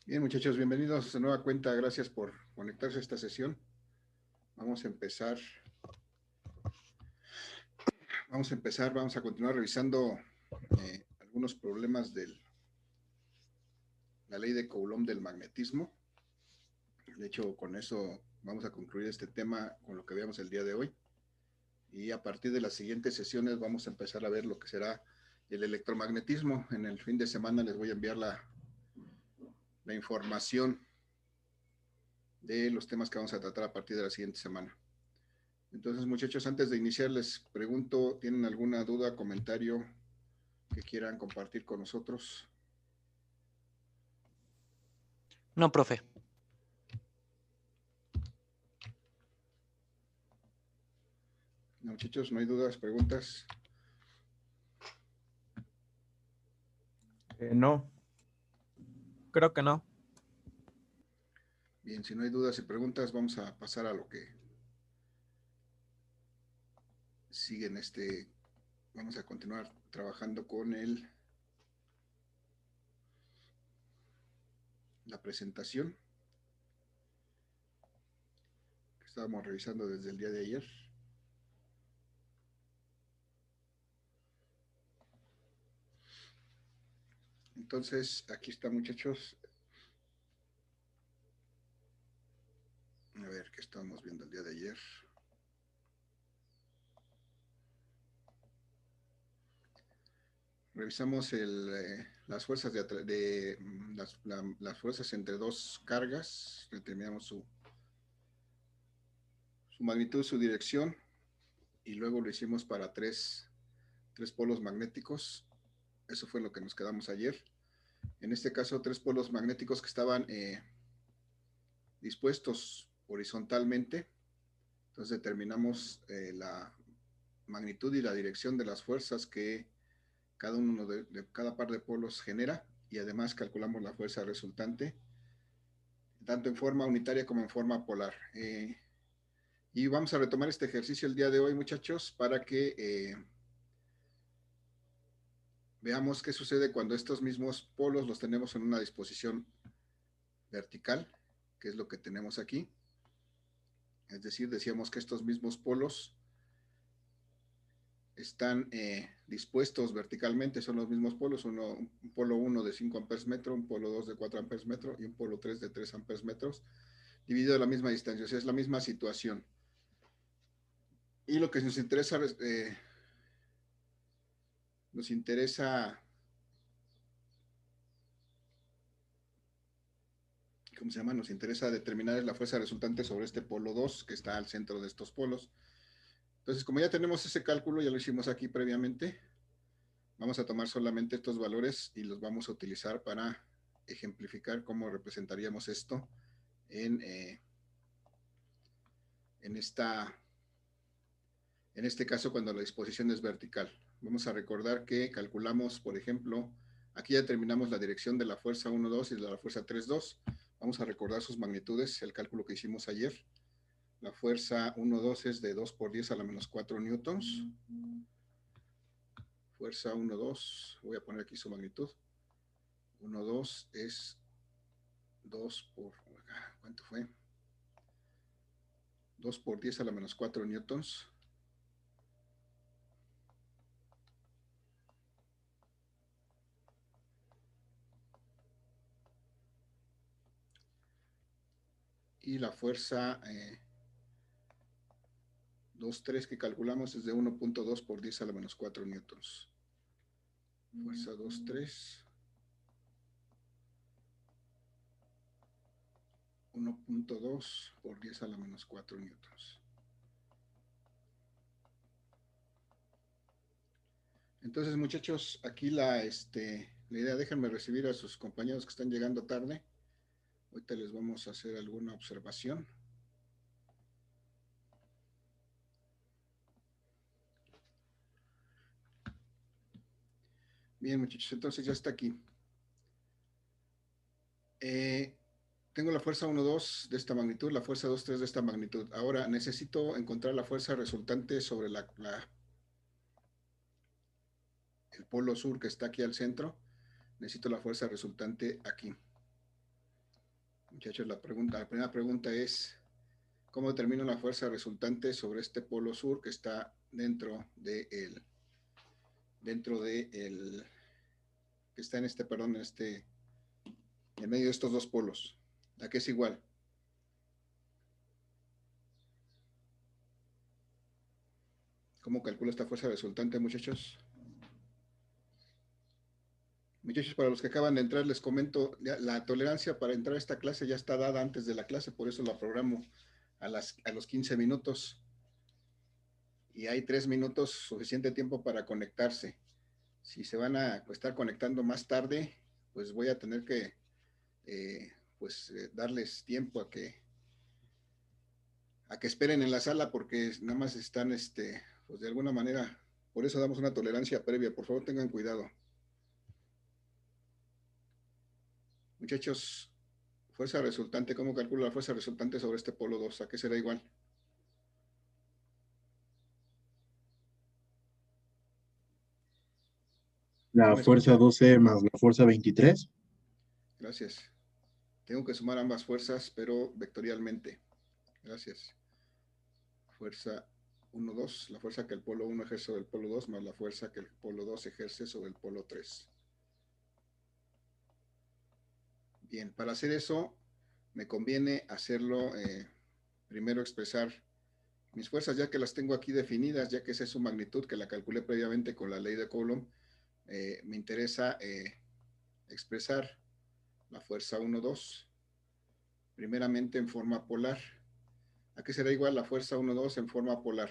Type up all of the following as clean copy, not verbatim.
Bien, muchachos, bienvenidos de nueva cuenta. Gracias por conectarse a esta sesión. Vamos a empezar. Vamos a continuar revisando algunos problemas de la ley de Coulomb del magnetismo. De hecho, con eso vamos a concluir este tema con lo que veamos el día de hoy. Y a partir de las siguientes sesiones vamos a empezar a ver lo que será el electromagnetismo. En el fin de semana les voy a enviar la información de los temas que vamos a tratar a partir de la siguiente semana. Entonces, muchachos, antes de iniciar, les pregunto, ¿tienen alguna duda, comentario que quieran compartir con nosotros? No, profe. No, muchachos, no hay dudas, preguntas. No. Creo que no. Bien, si no hay dudas y preguntas, vamos a pasar a lo que sigue en este. Vamos a continuar trabajando con la presentación que estábamos revisando desde el día de ayer. Entonces, aquí está, muchachos. A ver, ¿qué estábamos viendo el día de ayer? Revisamos las fuerzas las fuerzas entre dos cargas, determinamos su magnitud, su dirección, y luego lo hicimos para tres polos magnéticos. Eso fue lo que nos quedamos ayer. En este caso, tres polos magnéticos que estaban dispuestos horizontalmente. Entonces determinamos la magnitud y la dirección de las fuerzas que cada uno de cada par de polos genera, y además calculamos la fuerza resultante, tanto en forma unitaria como en forma polar. Y vamos a retomar este ejercicio el día de hoy, muchachos, para que veamos qué sucede cuando estos mismos polos los tenemos en una disposición vertical, que es lo que tenemos aquí. Es decir, decíamos que estos mismos polos están dispuestos verticalmente, son los mismos polos, un polo 1 de 5 amperes metro, un polo 2 de 4 amperes metro y un polo 3 de 3 amperes metros, dividido a la misma distancia, o sea, es la misma situación. Y lo que nos interesa, ¿cómo se llama? Nos interesa determinar la fuerza resultante sobre este polo 2 que está al centro de estos polos. Entonces, como ya tenemos ese cálculo, ya lo hicimos aquí previamente, vamos a tomar solamente estos valores y los vamos a utilizar para ejemplificar cómo representaríamos esto en este caso cuando la disposición es vertical. Vamos a recordar que calculamos, por ejemplo, aquí ya determinamos la dirección de la fuerza 1,2 y de la fuerza 3,2. Vamos a recordar sus magnitudes, el cálculo que hicimos ayer. La fuerza 1,2 es de 2 por 10 a la menos 4 newtons. Fuerza 1,2, voy a poner aquí su magnitud. 1,2 es 2 por, ¿cuánto fue? 2 por 10 a la menos 4 newtons. Y la fuerza 2,3 que calculamos es de 1,2 por 10 a la menos 4 newtons. Fuerza 2,3. 1,2 por 10 a la menos 4 newtons. Entonces, muchachos, aquí la idea, déjenme recibir a sus compañeros que están llegando tarde. Ahorita les vamos a hacer alguna observación. Bien, muchachos, entonces ya está aquí. Tengo la fuerza 1,2 de esta magnitud, la fuerza 2,3 de esta magnitud. Ahora necesito encontrar la fuerza resultante sobre el polo sur que está aquí al centro. Necesito la fuerza resultante aquí. Muchachos, la primera pregunta es, ¿cómo determino la fuerza resultante sobre este polo sur que está dentro de que está en en medio de estos dos polos? ¿A qué es igual? ¿Cómo calculo esta fuerza resultante, muchachos? Muchachos, para los que acaban de entrar, les comento, la tolerancia para entrar a esta clase ya está dada antes de la clase, por eso la programo a los 15 minutos. Y hay 3 minutos, suficiente tiempo para conectarse. Si se van a estar conectando más tarde, pues voy a tener que darles tiempo a que esperen en la sala, porque nada más están, pues de alguna manera, por eso damos una tolerancia previa. Por favor, tengan cuidado. Muchachos, fuerza resultante, ¿cómo calculo la fuerza resultante sobre este polo 2? ¿A qué será igual? La fuerza 12 más la fuerza 23. Gracias. Tengo que sumar ambas fuerzas, pero vectorialmente. Gracias. Fuerza 1, 2, la fuerza que el polo 1 ejerce sobre el polo 2 más la fuerza que el polo 2 ejerce sobre el polo 3. Bien, para hacer eso me conviene hacerlo, primero expresar mis fuerzas, ya que las tengo aquí definidas, ya que esa es su magnitud, que la calculé previamente con la ley de Coulomb. Me interesa expresar la fuerza 1, 2, primeramente en forma polar. ¿A qué será igual la fuerza 1, 2 en forma polar?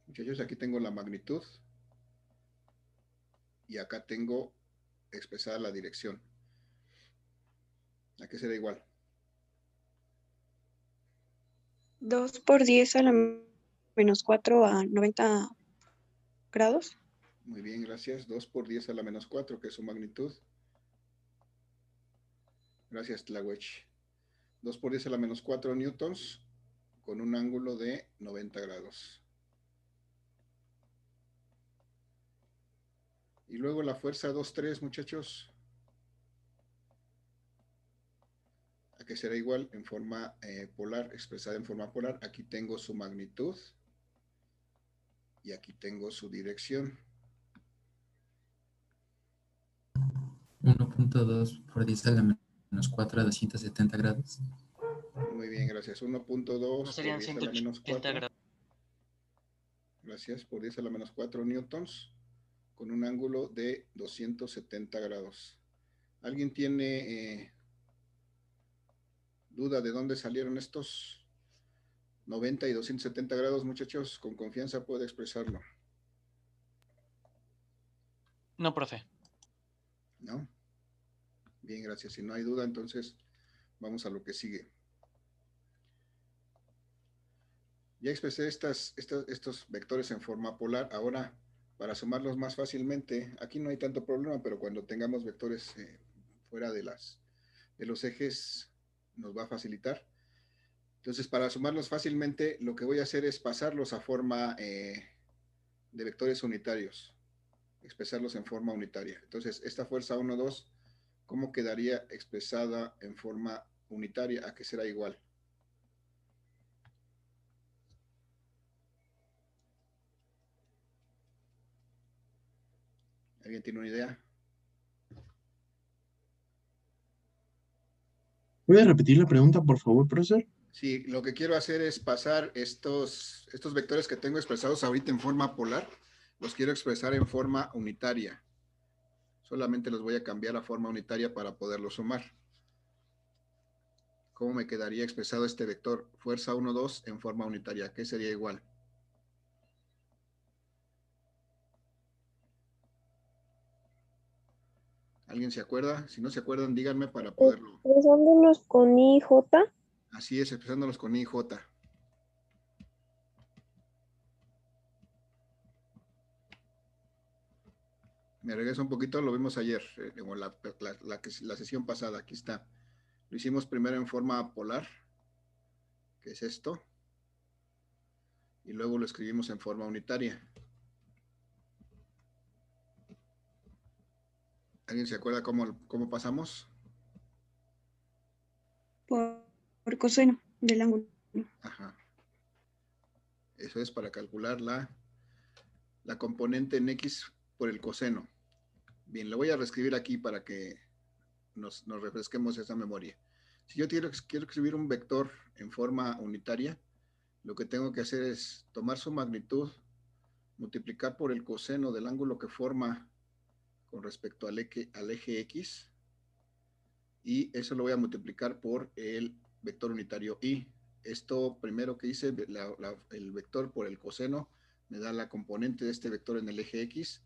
Muchachos, aquí tengo la magnitud y acá tengo expresada la dirección. ¿A qué será igual? 2 por 10 a la menos 4 a 90 grados. Muy bien, gracias. 2 por 10 a la menos 4, que es su magnitud. Gracias, Tlawech. 2 por 10 a la menos 4 newtons con un ángulo de 90 grados. Y luego la fuerza 2,3, muchachos. ¿A qué será igual? En forma polar, expresada en forma polar. Aquí tengo su magnitud y aquí tengo su dirección. 1.2 por 10 a la menos 4 a 270 grados. Muy bien, gracias. 1.2 No serían por 10 a la menos 180 4. grados. Gracias, por 10 a la menos 4 newtons con un ángulo de 270 grados. ¿Alguien tiene duda de dónde salieron estos 90 y 270 grados, muchachos? Con confianza puede expresarlo. No, profe. ¿No? Bien, gracias. Si no hay duda, entonces vamos a lo que sigue. Ya expresé estos vectores en forma polar. Ahora, para sumarlos más fácilmente, aquí no hay tanto problema, pero cuando tengamos vectores fuera de los ejes, nos va a facilitar. Entonces, para sumarlos fácilmente, lo que voy a hacer es pasarlos a forma de vectores unitarios, expresarlos en forma unitaria. Entonces, esta fuerza 1, 2, ¿cómo quedaría expresada en forma unitaria? ¿A qué será igual? ¿Alguien tiene una idea? ¿Puede repetir la pregunta, por favor, profesor? Sí, lo que quiero hacer es pasar estos vectores que tengo expresados ahorita en forma polar, los quiero expresar en forma unitaria. Solamente los voy a cambiar a forma unitaria para poderlos sumar. ¿Cómo me quedaría expresado este vector? Fuerza 1, 2 en forma unitaria. ¿Qué sería igual? ¿Alguien se acuerda? Si no se acuerdan, díganme para poderlo. Expresándolos con IJ. Así es, expresándolos con IJ. Me regreso un poquito, lo vimos ayer, o la sesión pasada, aquí está. Lo hicimos primero en forma polar, que es esto, y luego lo escribimos en forma unitaria. ¿Alguien se acuerda cómo pasamos? por coseno del ángulo. Ajá. Eso es para calcular la componente en X por el coseno. Bien, lo voy a reescribir aquí para que nos refresquemos esa memoria. Si yo quiero escribir un vector en forma unitaria, lo que tengo que hacer es tomar su magnitud, multiplicar por el coseno del ángulo que forma con respecto al eje X, y eso lo voy a multiplicar por el vector unitario Y. Esto primero que hice, el vector por el coseno, me da la componente de este vector en el eje X,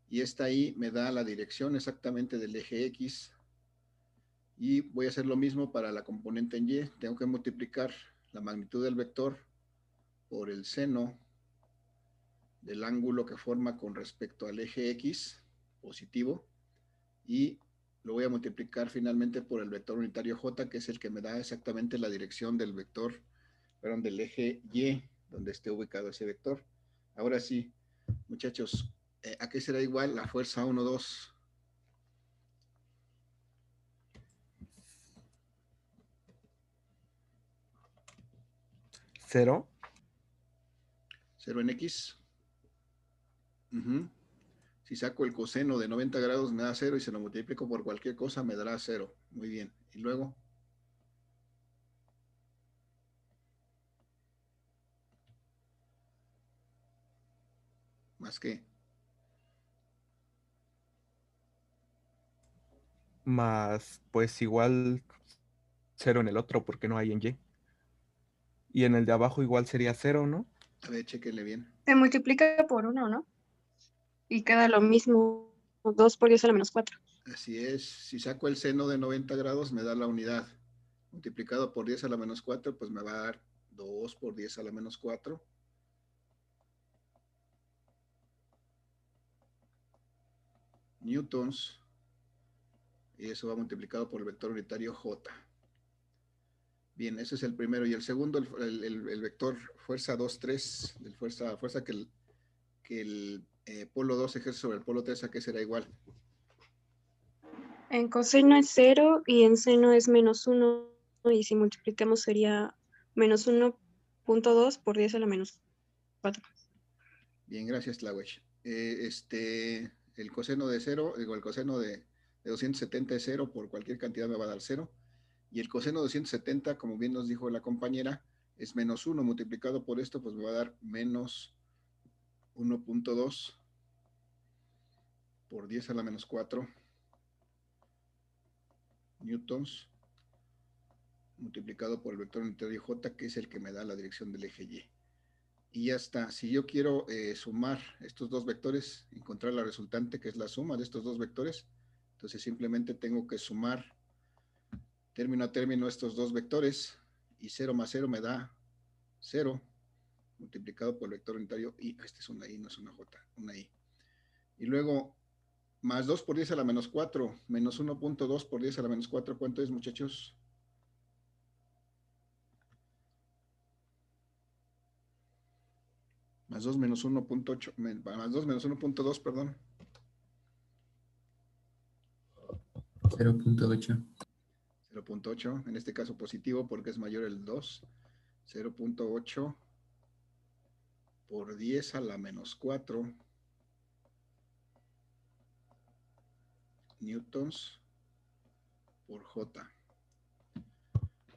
y esta Y me da la dirección exactamente del eje X, y voy a hacer lo mismo para la componente en Y. Tengo que multiplicar la magnitud del vector por el seno del ángulo que forma con respecto al eje X positivo, y lo voy a multiplicar finalmente por el vector unitario J, que es el que me da exactamente la dirección del vector, perdón, del eje Y, donde esté ubicado ese vector. Ahora sí, muchachos, ¿a qué será igual la fuerza 1, 2? ¿Cero? 0 en X. Si saco el coseno de 90 grados me da 0, y se lo multiplico por cualquier cosa me dará 0. Muy bien. Y luego, ¿más qué? Más, pues igual cero en el otro porque no hay en Y. Y en el de abajo igual sería cero, ¿no? A ver, chequenle bien. Se multiplica por 1, ¿no? Y queda lo mismo, 2 por 10 a la menos 4. Así es. Si saco el seno de 90 grados me da la unidad. Multiplicado por 10 a la menos 4, pues me va a dar 2 por 10 a la menos 4. Newtons. Y eso va multiplicado por el vector unitario J. Bien, ese es el primero. Y el segundo, el vector fuerza 2, 3, fuerza que el polo 2 ejerce sobre el polo 3, ¿a qué será igual? En coseno es 0 y en seno es menos 1. Y si multiplicamos sería menos 1.2 por 10 a la menos 4. Bien, gracias, Tlahuech. El coseno de 0, digo, el coseno de 270 es 0, por cualquier cantidad me va a dar 0. Y el coseno de 270, como bien nos dijo la compañera, es menos 1. Multiplicado por esto, pues me va a dar menos 1.2 por 10 a la menos 4 newtons, multiplicado por el vector unitario J, que es el que me da la dirección del eje Y. Y ya está. Si yo quiero sumar estos dos vectores, encontrar la resultante, que es la suma de estos dos vectores, entonces simplemente tengo que sumar término a término estos dos vectores, y 0 más 0 me da 0, multiplicado por el vector unitario Y. Este es una Y, no es una J, una Y. Y luego, más 2 por 10 a la menos 4, menos 1.2 por 10 a la menos 4, ¿cuánto es, muchachos? Más 2 menos 1.8, más 2 menos 1.2, perdón. 0.8. 0.8, en este caso positivo porque es mayor el 2. 0.8 por 10 a la menos 4 newtons por J.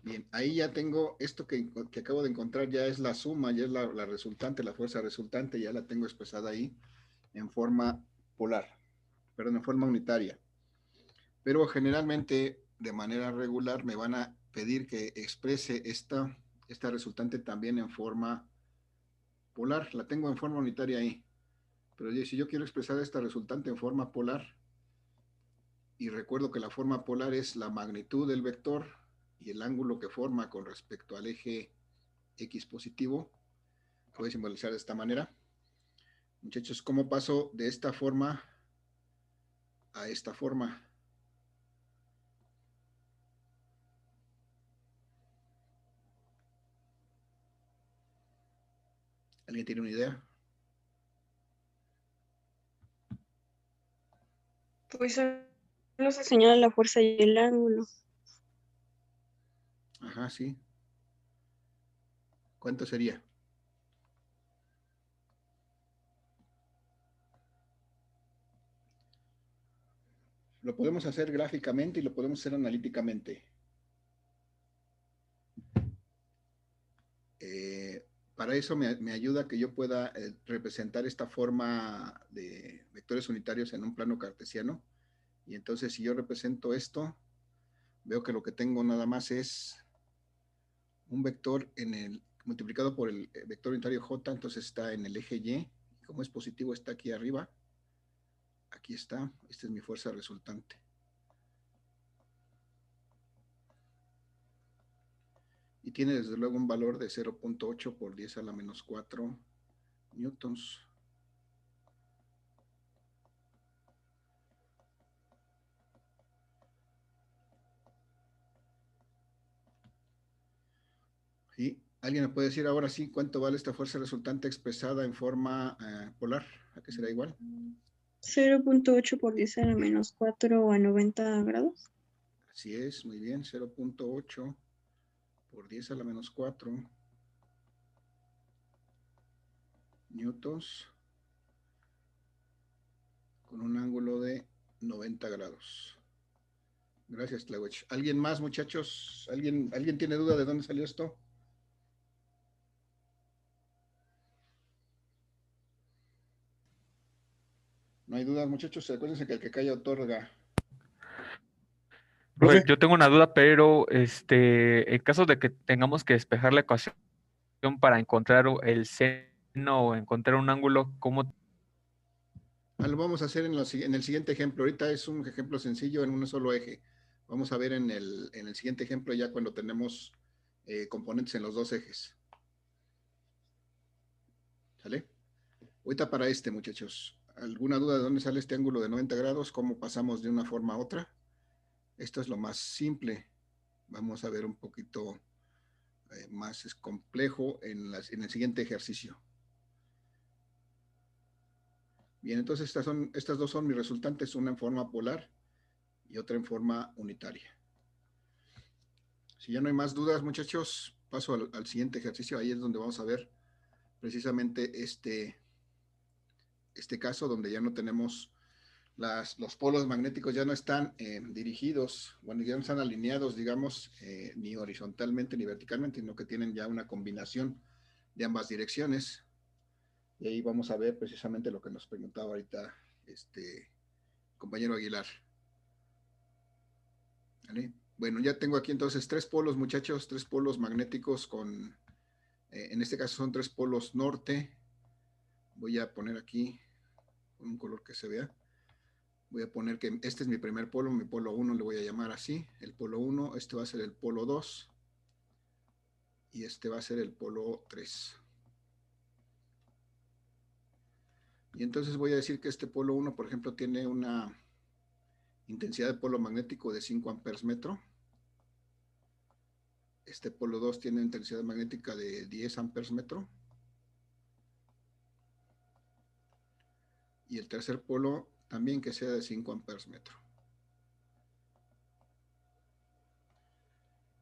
Bien, ahí ya tengo esto que acabo de encontrar, ya es la suma, ya es la resultante, la fuerza resultante, ya la tengo expresada ahí en forma polar, perdón, en forma unitaria. Pero generalmente, de manera regular, me van a pedir que exprese esta resultante también en forma polar. La tengo en forma unitaria ahí. Pero si yo quiero expresar esta resultante en forma polar, y recuerdo que la forma polar es la magnitud del vector y el ángulo que forma con respecto al eje X positivo, voy a simbolizar de esta manera. Muchachos, ¿cómo paso de esta forma a esta forma? ¿Alguien tiene una idea? Pues Solo se señala la fuerza y el ángulo. Ajá, sí. ¿Cuánto sería? Lo podemos hacer gráficamente y lo podemos hacer analíticamente. Para eso me ayuda que yo pueda representar esta forma de vectores unitarios en un plano cartesiano. Y entonces si yo represento esto, veo que lo que tengo nada más es un vector multiplicado por el vector unitario J, entonces está en el eje Y. Como es positivo, está aquí arriba. Aquí está. Esta es mi fuerza resultante. Y tiene desde luego un valor de 0.8 por 10 a la menos 4 newtons. ¿Sí? ¿Alguien me puede decir ahora sí cuánto vale esta fuerza resultante expresada en forma polar? ¿A qué será igual? 0.8 por 10 a la menos 4 a 90 grados. Así es, muy bien. 0.8 por 10 a la menos 4 newtons con un ángulo de 90 grados. Gracias, Tlawech. ¿Alguien más, muchachos? ¿Alguien tiene duda de dónde salió esto? No hay dudas, muchachos. Acuérdense que el que calla otorga. Profe, Profe, yo tengo una duda, pero en caso de que tengamos que despejar la ecuación para encontrar el seno o encontrar un ángulo, ¿cómo? Lo vamos a hacer en el siguiente ejemplo. Ahorita es un ejemplo sencillo en un solo eje. Vamos a ver en el siguiente ejemplo ya cuando tenemos componentes en los dos ejes. ¿Sale? Ahorita para muchachos. ¿Alguna duda de dónde sale este ángulo de 90 grados? ¿Cómo pasamos de una forma a otra? Esto es lo más simple. Vamos a ver un poquito más complejo en el siguiente ejercicio. Bien, entonces estas dos son mis resultantes, una en forma polar y otra en forma unitaria. Si ya no hay más dudas, muchachos, paso al siguiente ejercicio. Ahí es donde vamos a ver precisamente este caso donde ya no tenemos los polos magnéticos, ya no están dirigidos, bueno, ya no están alineados, digamos, ni horizontalmente ni verticalmente, sino que tienen ya una combinación de ambas direcciones. Y ahí vamos a ver precisamente lo que nos preguntaba ahorita compañero Aguilar. ¿Vale? Bueno, ya tengo aquí entonces tres polos, muchachos, tres polos magnéticos en este caso son tres polos norte. Voy a poner aquí con un color que se vea. Voy a poner que este es mi primer polo, mi polo 1 le voy a llamar así. El polo 1, este va a ser el polo 2 y este va a ser el polo 3. Y entonces voy a decir que este polo 1, por ejemplo, tiene una intensidad de polo magnético de 5 amperes metro. Este polo 2 tiene intensidad magnética de 10 amperes metro. Y el tercer polo también que sea de 5 amperes metro.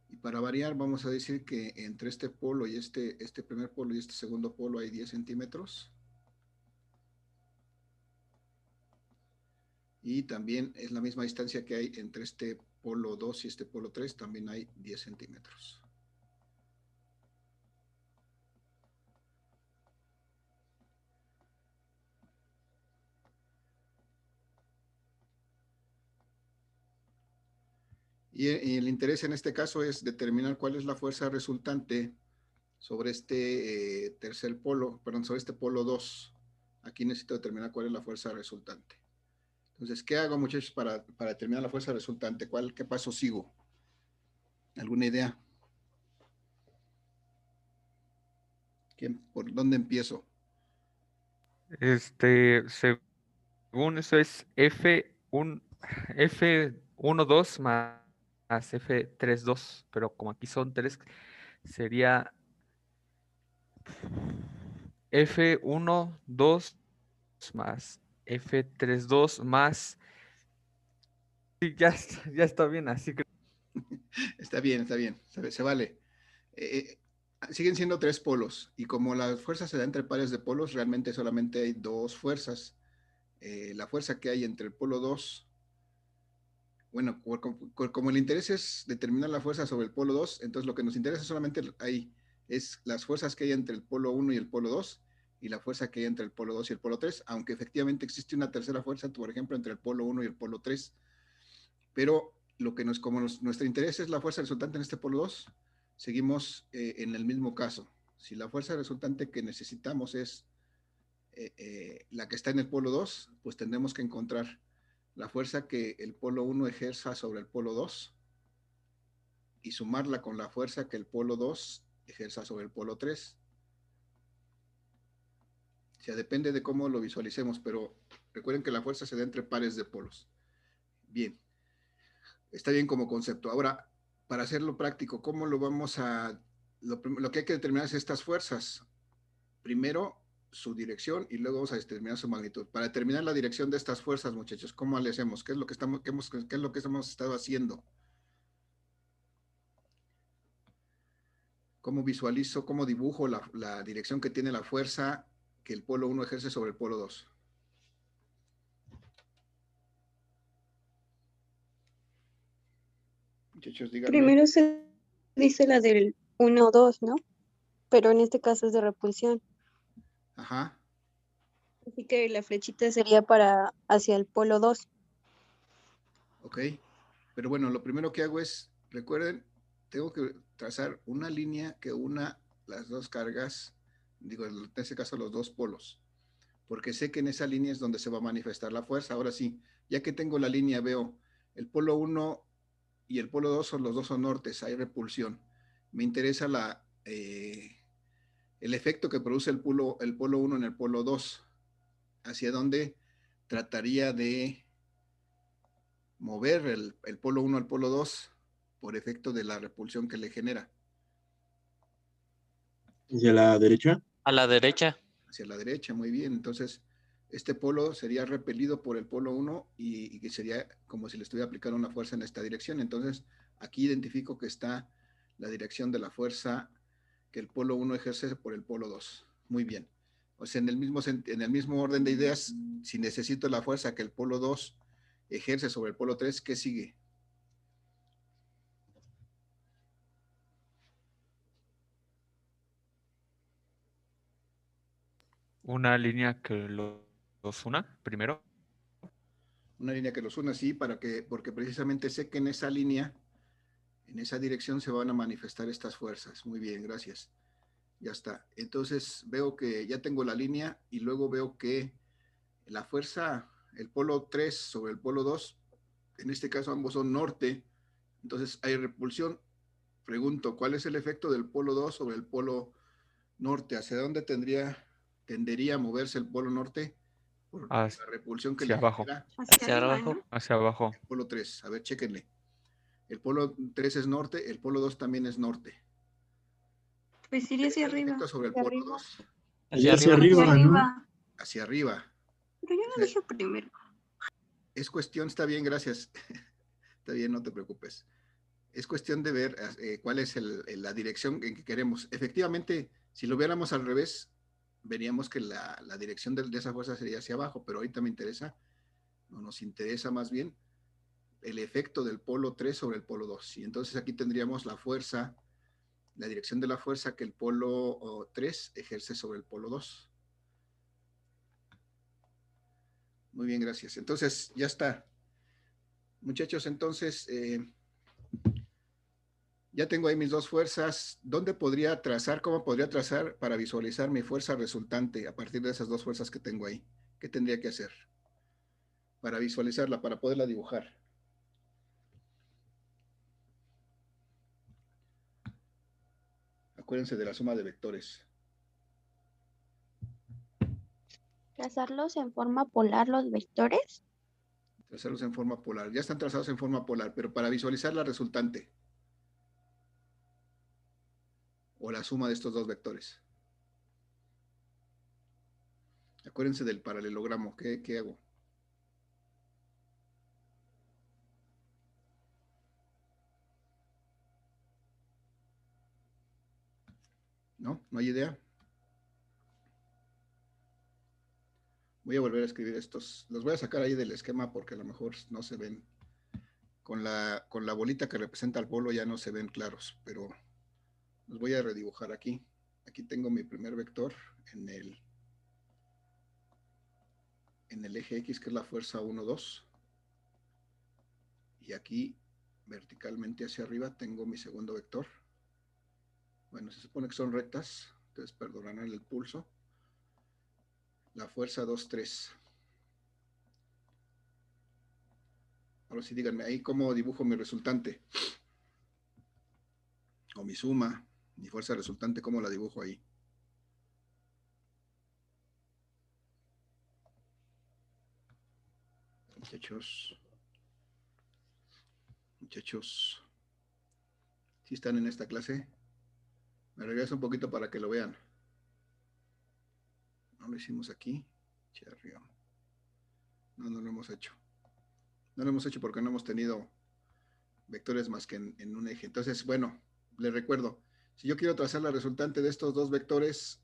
Y para variar vamos a decir que entre este polo y este primer polo y este segundo polo hay 10 centímetros. Y también es la misma distancia que hay entre este polo 2 y este polo 3, también hay 10 centímetros. Y el interés en este caso es determinar cuál es la fuerza resultante sobre este tercer polo, perdón, sobre este polo 2. Aquí necesito determinar cuál es la fuerza resultante. Entonces, ¿qué hago, muchachos, para determinar la fuerza resultante? ¿Qué paso sigo? ¿Alguna idea? ¿Por dónde empiezo? Según eso es F12 más F32, pero como aquí son tres, sería F12 más F32 más ya está bien, así que Está bien, se vale. Siguen siendo 3 polos, y como la fuerza se da entre pares de polos, realmente solamente hay 2 fuerzas. La fuerza que hay entre el polo 2, bueno, como el interés es determinar la fuerza sobre el polo 2, entonces lo que nos interesa solamente ahí es las fuerzas que hay entre el polo 1 y el polo 2, y la fuerza que hay entre el polo 2 y el polo 3, aunque efectivamente existe una tercera fuerza, por ejemplo, entre el polo 1 y el polo 3, pero nuestro interés es la fuerza resultante en este polo 2, seguimos en el mismo caso. Si la fuerza resultante que necesitamos es la que está en el polo 2, pues tendremos que encontrar la fuerza que el polo 1 ejerza sobre el polo 2 y sumarla con la fuerza que el polo 2 ejerza sobre el polo 3. O sea, depende de cómo lo visualicemos, pero recuerden que la fuerza se da entre pares de polos. Bien, está bien como concepto. Ahora, para hacerlo práctico, ¿cómo lo vamos a...? Lo que hay que determinar es estas fuerzas. Primero, su dirección, y luego vamos a determinar su magnitud. Para determinar la dirección de estas fuerzas, muchachos, ¿cómo le hacemos? ¿Qué es lo que hemos estado haciendo? ¿Cómo visualizo, cómo dibujo la dirección que tiene la fuerza que el polo 1 ejerce sobre el polo 2? Muchachos, díganme. Primero se dice la del 1 o 2, ¿no? Pero en este caso es de repulsión. Ajá. Así que la flechita sería para hacia el polo 2. Ok. Pero bueno, lo primero que hago es, recuerden, tengo que trazar una línea que una las dos cargas, digo, en este caso los dos polos, porque sé que en esa línea es donde se va a manifestar la fuerza. Ahora sí, ya que tengo la línea, veo el polo 1 y el polo 2 los dos son nortes, hay repulsión. Me interesa el efecto que produce el polo 1 en el polo 2, hacia dónde trataría de mover el polo 1 al polo 2 por efecto de la repulsión que le genera. ¿Hacia la derecha? A la derecha. Hacia la derecha, muy bien. Entonces, este polo sería repelido por el polo 1 y que sería como si le estuviera aplicando una fuerza en esta dirección. Entonces, aquí identifico que está la dirección de la fuerza que el polo 1 ejerce por el polo 2. Muy bien. O sea, en el mismo orden de ideas, si necesito la fuerza que el polo 2 ejerce sobre el polo 3, ¿qué sigue? una línea que los una primero. Una línea que los una, sí, porque precisamente sé que en esa línea, en esa dirección se van a manifestar estas fuerzas. Muy bien, gracias. Ya está. Entonces veo que ya tengo la línea y luego veo que la fuerza, el polo 3 sobre el polo 2, en este caso ambos son norte, entonces hay repulsión. Pregunto, ¿cuál es el efecto del polo 2 sobre el polo norte? ¿Hacia dónde tendería a moverse el polo norte? Por la repulsión que Hacia le abajo. genera Hacia abajo. ¿no? Hacia abajo. el polo 3. A ver, chéquenle. El polo 3 es norte, el polo 2 también es norte. Pues iría hacia El arriba. efecto sobre el Hacia polo arriba. 2, Hacia Hacia arriba. Hacia arriba, ¿no? arriba. hacia arriba. Pero yo lo dije primero. Es cuestión, está bien, gracias. Está bien, no te preocupes. Es cuestión de ver cuál es la dirección en que queremos. Efectivamente, si lo viéramos al revés, veríamos que la dirección de esa fuerza sería hacia abajo, pero ahorita nos interesa más bien el efecto del polo 3 sobre el polo 2. Y entonces aquí tendríamos la fuerza, la dirección de la fuerza que el polo 3 ejerce sobre el polo 2. Muy bien, gracias. Entonces, ya está. Muchachos, entonces, ya tengo ahí mis dos fuerzas. ¿Dónde podría trazar? ¿Cómo podría trazar para visualizar mi fuerza resultante a partir de esas dos fuerzas que tengo ahí? ¿Qué tendría que hacer para visualizarla, para poderla dibujar? Acuérdense de la suma de vectores. Trazarlos en forma polar los vectores. Trazarlos en forma polar. Ya están trazados en forma polar, pero para visualizar la resultante o la suma de estos dos vectores. Acuérdense del paralelogramo. ¿Qué hago? ¿No hay idea? Voy a volver a escribir estos. Los voy a sacar ahí del esquema porque a lo mejor no se ven. Con la bolita que representa al polo ya no se ven claros, pero los voy a redibujar aquí. Aquí tengo mi primer vector en el eje X, que es la fuerza 1, 2. Y aquí, verticalmente hacia arriba, tengo mi segundo vector. Bueno, se supone que son rectas, entonces perdonarán el pulso. La fuerza 2, 3. Ahora sí, díganme ahí cómo dibujo mi resultante. O mi suma, mi fuerza resultante, ¿cómo la dibujo ahí? Muchachos, ¿sí están en esta clase? Me regreso un poquito para que lo vean. No lo hicimos aquí. No lo hemos hecho. No lo hemos hecho porque no hemos tenido vectores más que en un eje. Entonces, bueno, les recuerdo, si yo quiero trazar la resultante de estos dos vectores,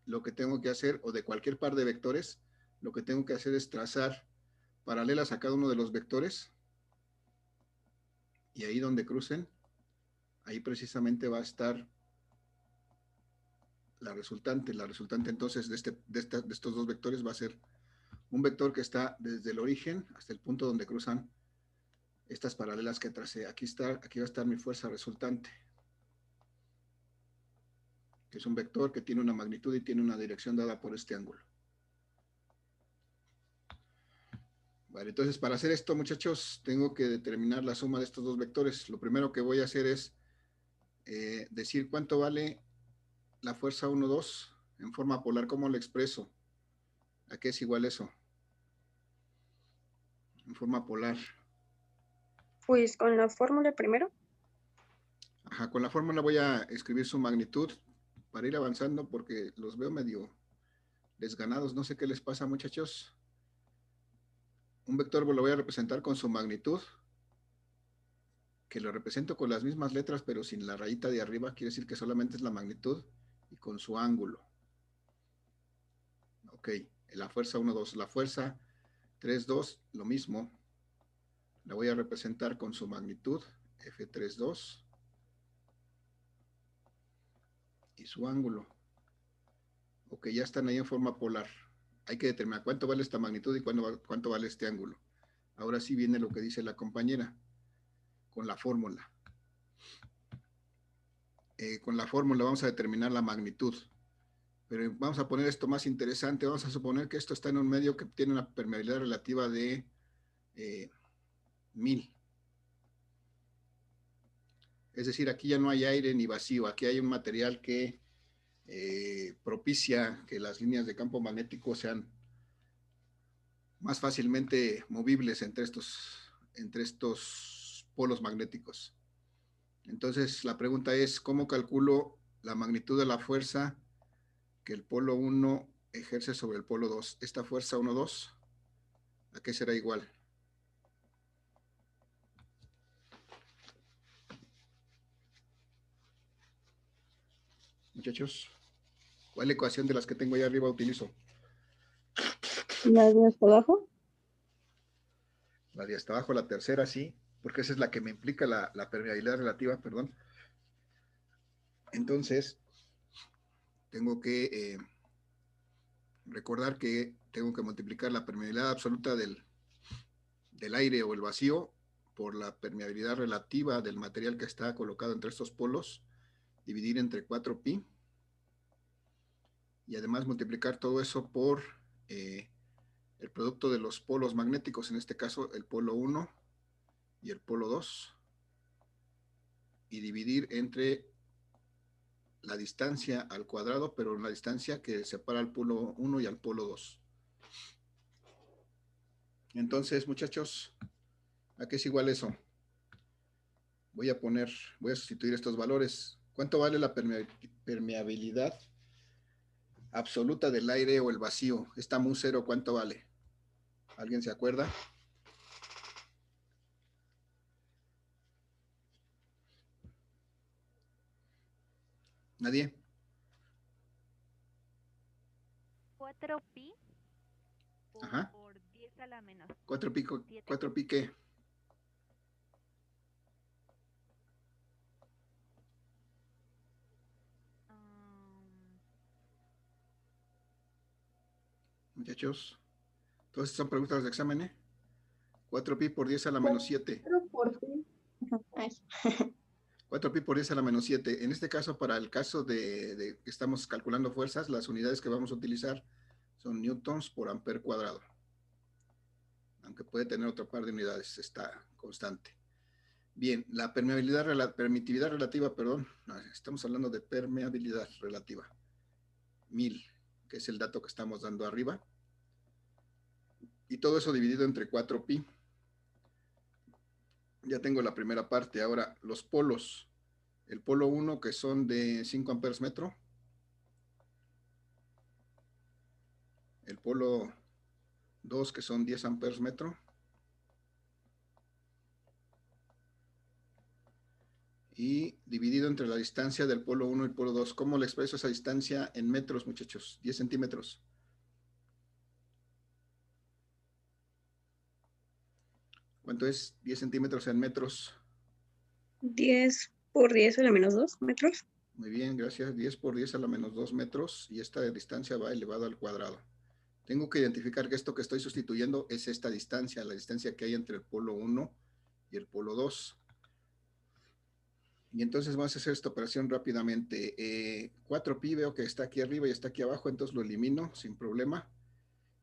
lo que tengo que hacer, o de cualquier par de vectores, lo que tengo que hacer es trazar paralelas a cada uno de los vectores, y ahí donde crucen, ahí precisamente va a estar la resultante. La resultante entonces de estos dos vectores va a ser un vector que está desde el origen hasta el punto donde cruzan estas paralelas que tracé. Aquí va a estar mi fuerza resultante, que es un vector que tiene una magnitud y tiene una dirección dada por este ángulo. Vale, entonces para hacer esto, muchachos, tengo que determinar la suma de estos dos vectores. Lo primero que voy a hacer es decir cuánto vale la fuerza 1, 2 en forma polar. ¿Cómo lo expreso? ¿A qué es igual eso? En forma polar. Pues con la fórmula primero. Ajá, con la fórmula voy a escribir su magnitud para ir avanzando porque los veo medio desganados. No sé qué les pasa, muchachos. Un vector lo voy a representar con su magnitud, que lo represento con las mismas letras, pero sin la rayita de arriba. Quiere decir que solamente es la magnitud y con su ángulo. Ok, la fuerza 1, 2. La fuerza 3, 2, lo mismo. La voy a representar con su magnitud, F3, 2. Y su ángulo. Ok, ya están ahí en forma polar. Hay que determinar cuánto vale esta magnitud y cuánto vale este ángulo. Ahora sí viene lo que dice la compañera, con la fórmula. Con la fórmula vamos a determinar la magnitud. Pero vamos a poner esto más interesante. Vamos a suponer que esto está en un medio que tiene una permeabilidad relativa de 1000. Es decir, aquí ya no hay aire ni vacío. Aquí hay un material que propicia que las líneas de campo magnético sean más fácilmente movibles entre estos polos magnéticos. Entonces, la pregunta es, ¿cómo calculo la magnitud de la fuerza que el polo 1 ejerce sobre el polo 2? Esta fuerza 1, 2, ¿a qué será igual? Muchachos, ¿cuál ecuación de las que tengo ahí arriba utilizo? ¿La de hasta abajo? La de hasta abajo, la tercera, sí, porque esa es la que me implica la permeabilidad relativa, perdón. Entonces, tengo que recordar que tengo que multiplicar la permeabilidad absoluta del aire o el vacío por la permeabilidad relativa del material que está colocado entre estos polos, dividir entre 4pi, y además multiplicar todo eso por el producto de los polos magnéticos, en este caso el polo 1 y el polo 2, y dividir entre la distancia al cuadrado, pero la distancia que separa al polo 1 y al polo 2. Entonces, muchachos, ¿a qué es igual eso? Voy a sustituir estos valores. ¿Cuánto vale la permeabilidad absoluta del aire o el vacío? Esta mu 0, ¿cuánto vale? ¿Alguien se acuerda? ¿Nadie? 4pi Ajá. por 10 a la menos 4pi, 7. 4pi, ¿qué? Muchachos, todas son preguntas de examen, ¿eh? 4pi por 10 a la menos 7. 4pi por 10 a la menos 7. En este caso, para el caso de que estamos calculando fuerzas, las unidades que vamos a utilizar son newtons por amper cuadrado. Aunque puede tener otro par de unidades, está constante. Bien, la permitividad relativa, perdón, no, estamos hablando de permeabilidad relativa. 1000, que es el dato que estamos dando arriba. Y todo eso dividido entre 4pi. Ya tengo la primera parte. Ahora, los polos. El polo 1, que son de 5 amperes metro. El polo 2, que son 10 amperes metro. Y dividido entre la distancia del polo 1 y el polo 2. ¿Cómo le expreso esa distancia en metros, muchachos? 10 centímetros. ¿Cuánto es 10 centímetros en metros? 10 por 10 a la menos 2 metros. Muy bien, gracias. 10 por 10 a la menos 2 metros. Y esta distancia va elevado al cuadrado. Tengo que identificar que esto que estoy sustituyendo es esta distancia, la distancia que hay entre el polo 1 y el polo 2. Y entonces vamos a hacer esta operación rápidamente. 4pi veo que está aquí arriba y está aquí abajo, entonces lo elimino sin problema.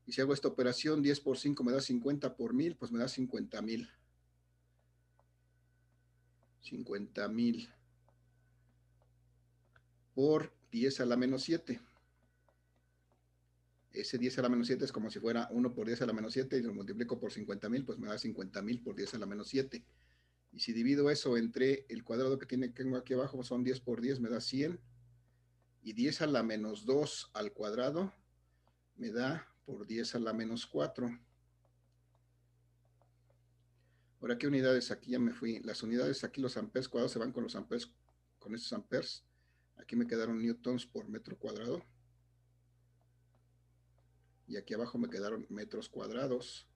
Y si hago esta operación, 10 por 5 me da 50 por 1000, pues me da 50,000. 50,000 por 10 a la menos 7. Ese 10 a la menos 7 es como si fuera 1 por 10 a la menos 7 y lo multiplico por 50,000, pues me da 50,000 por 10 a la menos 7. Y si divido eso entre el cuadrado que tengo aquí abajo, son 10 por 10, me da 100. Y 10 a la menos 2 al cuadrado me da por 10 a la menos 4. Ahora, ¿qué unidades? Aquí ya me fui. Las unidades, aquí los amperes cuadrados se van con los amperes, con esos amperes. Aquí me quedaron newtons por metro cuadrado. Y aquí abajo me quedaron metros cuadrados.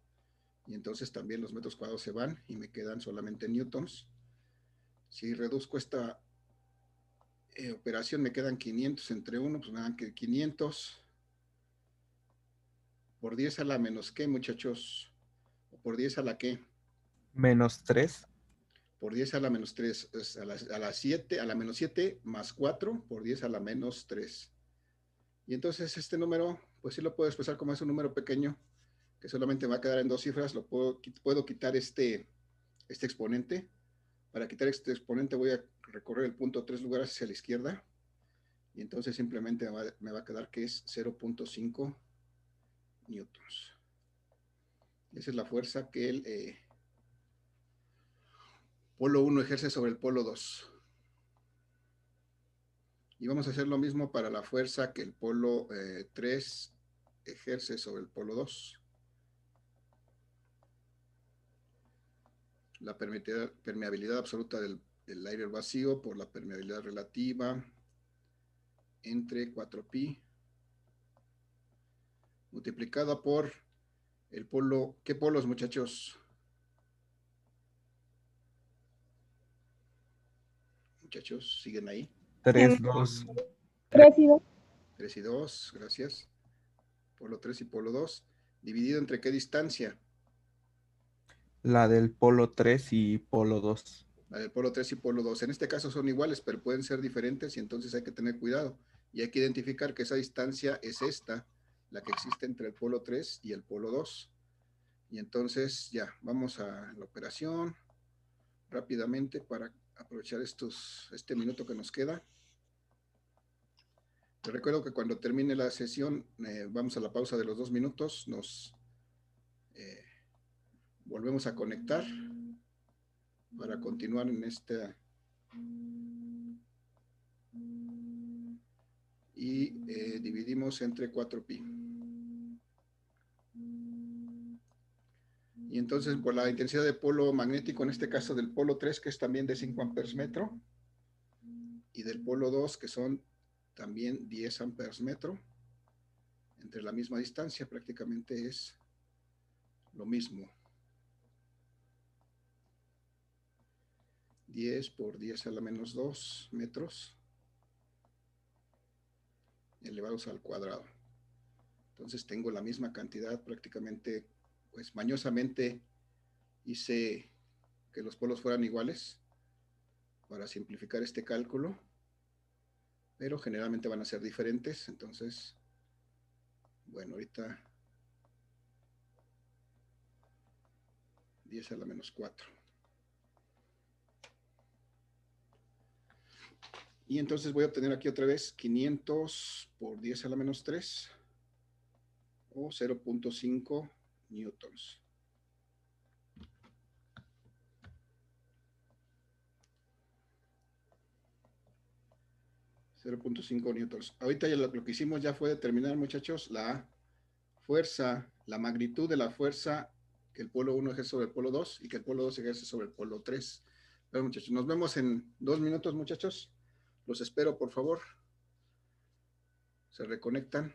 Y entonces también los metros cuadrados se van y me quedan solamente newtons. Si reduzco esta operación, me quedan 500 entre 1, pues me dan que 500 por 10 a la menos ¿qué, muchachos? ¿O por 10 a la qué? Menos 3. Por 10 a la menos 3, es a la 7, a la menos 7 más 4 por 10 a la menos 3. Y entonces este número, pues sí lo puedo expresar como es un número pequeño, que solamente va a quedar en 2 cifras. Lo puedo quitar este exponente. Para quitar este exponente voy a recorrer el punto 3 lugares hacia la izquierda. Y entonces simplemente me va a quedar que es 0.5 newtons. Esa es la fuerza que el polo 1 ejerce sobre el polo 2. Y vamos a hacer lo mismo para la fuerza que el polo 3 ejerce sobre el polo 2. La permeabilidad absoluta del aire vacío por la permeabilidad relativa entre 4pi multiplicada por el polo. ¿Qué polos, muchachos? Muchachos, ¿siguen ahí? 3, 2. 3 y 2. 3 y 2, gracias. Polo 3 y polo 2. ¿Dividido entre qué distancia? La del polo 3 y polo 2. La del polo 3 y polo 2. En este caso son iguales, pero pueden ser diferentes y entonces hay que tener cuidado. Y hay que identificar que esa distancia es esta, la que existe entre el polo 3 y el polo 2. Y entonces ya, vamos a la operación rápidamente para aprovechar este minuto que nos queda. Te recuerdo que cuando termine la sesión, vamos a la pausa de los 2 minutos, nos volvemos a conectar para continuar en esta y dividimos entre 4pi. Y entonces por la intensidad de polo magnético, en este caso del polo 3, que es también de 5 amperes metro, y del polo 2, que son también 10 amperes metro, entre la misma distancia, prácticamente es lo mismo. 10 por 10 a la menos 2 metros elevados al cuadrado. Entonces tengo la misma cantidad, prácticamente, pues mañosamente hice que los polos fueran iguales para simplificar este cálculo, pero generalmente van a ser diferentes. Entonces, bueno, ahorita 10 a la menos 4. Y entonces voy a obtener aquí otra vez 500 por 10 a la menos 3 o 0.5 newtons. newtons. Ahorita ya lo que hicimos ya fue determinar, muchachos, la fuerza, la magnitud de la fuerza que el polo 1 ejerce sobre el polo 2 y que el polo 2 ejerce sobre el polo 3. Bueno, muchachos, nos vemos en 2 minutos, muchachos. Los espero, por favor. Se reconectan.